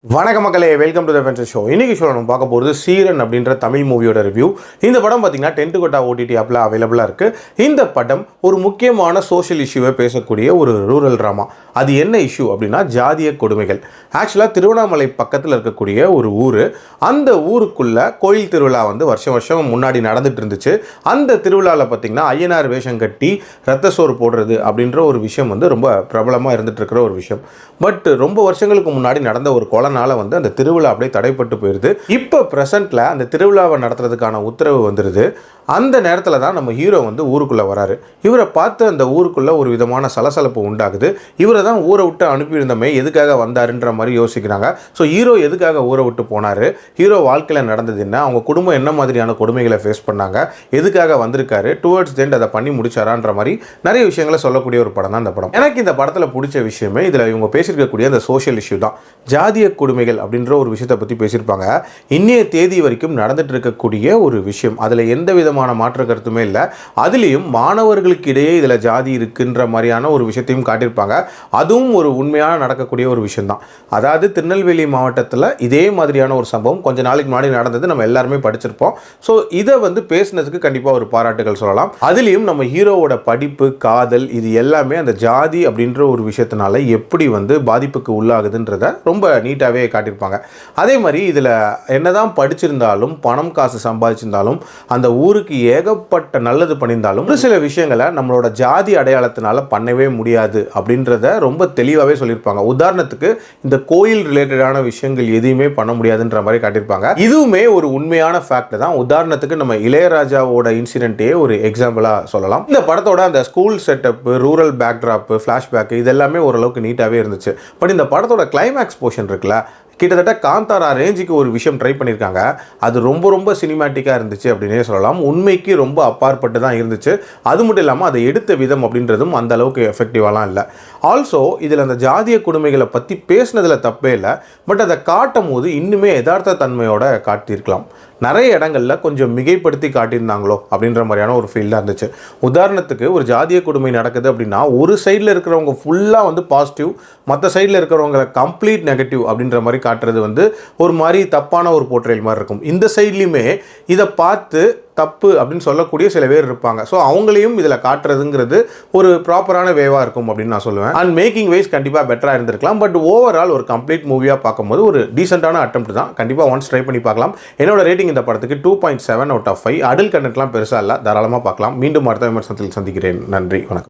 வணக்க மக்களே, welcome to the venture show. இன்னைக்கு ஷோ நம்ம பார்க்க போகிறது சீரன் அப்படின்ற தமிழ் மூவியோட ரிவ்யூ. இந்த படம் பார்த்தீங்கன்னா 10 OTT ஆப்பில் அவைலபிளாக இருக்குது. இந்த படம் ஒரு முக்கியமான சோஷியல் இஷ்யூவை பேசக்கூடிய ஒரு ரூரல் ட்ராமா. அது என்ன இஷ்யூ அப்படின்னா ஜாதிய கொடுமைகள். ஆக்சுவலாக திருவண்ணாமலை பக்கத்தில் இருக்கக்கூடிய ஒரு ஊர். அந்த ஊருக்குள்ள கோயில் திருவிழா வருஷம் வருஷம் முன்னாடி நடந்துட்டு இருந்துச்சு. அந்த திருவிழாவில் பார்த்தீங்கன்னா ஐயனார் வேஷம் கட்டி ரத்த சோறு போடுறது அப்படின்ற ஒரு விஷயம் ரொம்ப பிரபலமாக இருந்துட்டு இருக்கிற ஒரு விஷயம். பட் ரொம்ப வருஷங்களுக்கு முன்னாடி நடந்த ஒரு கொலை அந்த திருவிழா அப்படியே தடைப்பட்டு போயிருது. இப்போ பிரசன்ட்ல அந்த திருவிழாவை நடத்துறதுக்கான உத்தரவு வந்துருது. அந்த நேரத்தில் தான் நம்ம ஹீரோ ஊருக்குள்ளே வராரு. இவரை பார்த்து அந்த ஊருக்குள்ளே ஒரு விதமான சலசலப்பு உண்டாகுது. இவரை தான் ஊரை விட்டு அனுப்பியிருந்தமே எதுக்காக வந்தாருன்ற மாதிரி யோசிக்கிறாங்க. ஸோ ஹீரோ எதுக்காக ஊரை விட்டு போனார், ஹீரோ வாழ்க்கையில் நடந்தது என்ன, அவங்க குடும்பம் என்ன மாதிரியான கொடுமைகளை ஃபேஸ் பண்ணாங்க, எதுக்காக வந்திருக்காரு, டுவர்ட்ஸ் தெண்ட் அதை பண்ணி முடிச்சாரான்ற மாதிரி நிறைய விஷயங்களை சொல்லக்கூடிய ஒரு படம் தான் இந்த படம். எனக்கு இந்த படத்தில் பிடிச்ச விஷயமே இதில் இவங்க பேசியிருக்கக்கூடிய அந்த சோஷியல் இஷ்யூ தான். ஜாதிய கொடுமைகள் அப்படின்ற ஒரு விஷயத்தை பற்றி பேசியிருப்பாங்க. இன்னைய தேதி வரைக்கும் நடந்துட்டு இருக்கக்கூடிய ஒரு விஷயம். அதில் எந்த விதமான மாற்று கருத்துமே இல்லை. அதுலேயும் மாணவர்களுக்கு இடையே இதில் ஜாதி இருக்குன்ற மாதிரியான ஒரு விஷயத்தையும் காட்டியிருப்பாங்க. அதுவும் ஒரு உண்மையான நடக்கக்கூடிய ஒரு விஷயம் தான். அதாவது திருநெல்வேலி மாவட்டத்தில் இதே மாதிரியான ஒரு சம்பவம் கொஞ்ச நாளைக்கு முன்னாடி நடந்தது. நம்ம எல்லாருமே படிச்சிருப்போம். ஸோ இதை பேசினதுக்கு கண்டிப்பாக ஒரு பாராட்டுகள் சொல்லலாம். அதுலேயும் நம்ம ஹீரோவோட படிப்பு, காதல், இது எல்லாமே அந்த ஜாதி அப்படின்ற ஒரு விஷயத்தினால எப்படி பாதிப்புக்கு உள்ளாகுதுன்றத ரொம்ப நீட்டாகவே காட்டியிருப்பாங்க. அதே மாதிரி இதில் என்னதான் படிச்சிருந்தாலும் பணம் காசு சம்பாதிச்சிருந்தாலும் அந்த ஊருக்கு ஏகப்பட்ட நல்லது பண்ணியிருந்தாலும் ஒரு சில விஷயங்களை நம்மளோட ஜாதி அடையாளத்தினால பண்ணவே முடியாது அப்படின்றத ரொம்ப தெளிவாகவே சொல்லியிருப்பாங்க. உதாரணத்துக்கு இந்த கோயில் ரிலேட்டடான விஷயங்கள் எதையுமே பண்ண முடியாதுன்ற மாதிரி காட்டியிருப்பாங்க. இதுவுமே ஒரு உண்மையான ஃபேக்ட் தான். உதாரணத்துக்கு நம்ம இளையராஜாவோட இன்சிடென்ட்டே ஒரு எக்ஸாம்பிளாக சொல்லலாம். இந்த படத்தோட அந்த school setup, rural backdrop, flashback இதெல்லாமே ஓரளவுக்கு நீட்டாகவே இருந்துச்சு. பட் இந்த படத்தோட கிளைமேக்ஸ் போர்ஷன் இருக்குல்ல, கிட்டத்தட்ட காந்தாரா ரேஞ்சுக்கு ஒரு விஷயம் ட்ரை பண்ணியிருக்காங்க. அது ரொம்ப சினிமேட்டிக்காக இருந்துச்சு அப்படின்னே சொல்லலாம். உண்மைக்கு ரொம்ப அப்பாற்பட்டு தான் இருந்துச்சு. அது மட்டும் இல்லாமல் அதை எடுத்த விதம் அப்படின்றதும் அந்த அளவுக்கு எஃபெக்டிவாலாம் இல்லை. ஆல்சோ இதில் அந்த ஜாதிய கொடுமைகளை பற்றி பேசினதில் தப்பே இல்லை. பட் அதை காட்டும் போது இன்னுமே யதார்த்த தன்மையோட காட்டியிருக்கலாம். நிறைய இடங்களில் கொஞ்சம் மிகைப்படுத்தி காட்டியிருந்தாங்களோ அப்படின்ற மாதிரியான ஒரு ஃபீல் தான் இருந்துச்சு. உதாரணத்துக்கு ஒரு ஜாதிய கொடுமை நடக்குது அப்படின்னா ஒரு சைடில் இருக்கிறவங்க ஃபுல்லாக பாசிட்டிவ், மற்ற சைடில் இருக்கிறவங்க கம்ப்ளீட் நெகட்டிவ் அப்படின்ற மாதிரி காட்டுறது ஒரு மாதிரி தப்பான ஒரு போர்ட்ரேல் மாதிரி இருக்கும். இந்த சைட்லையுமே இதை பார்த்து தப்பு அப்படின்னு சொல்லக்கூடிய சில பேர் இருப்பாங்க. ஸோ அவங்களையும் இதில் காட்டுறதுங்கிறது ஒரு ப்ராப்பரான வேவாக இருக்கும் அப்படின்னு நான் சொல்லுவேன். அண்ட் மேக்கிங் வைஸ் கண்டிப்பாக பெட்டராக இருந்திருக்கலாம். பட் ஓவரால் ஒரு கம்ப்ளீட் மூவியாக பார்க்கும்போது ஒரு டீசெண்டான அட்டெம்ப்ட் தான். கண்டிப்பாக ஒன்ஸ் ட்ரை பண்ணி பார்க்கலாம். என்னோட ரேட்டிங் இந்த படத்துக்கு 2.7 out of 5. அடல்ட் கண்டென்ட்லாம் பெருசாக இல்லை, தாராளமாக பார்க்கலாம். மீண்டும் அடுத்த விமர்சனத்தில் சந்திக்கிறேன். நன்றி, வணக்கம்.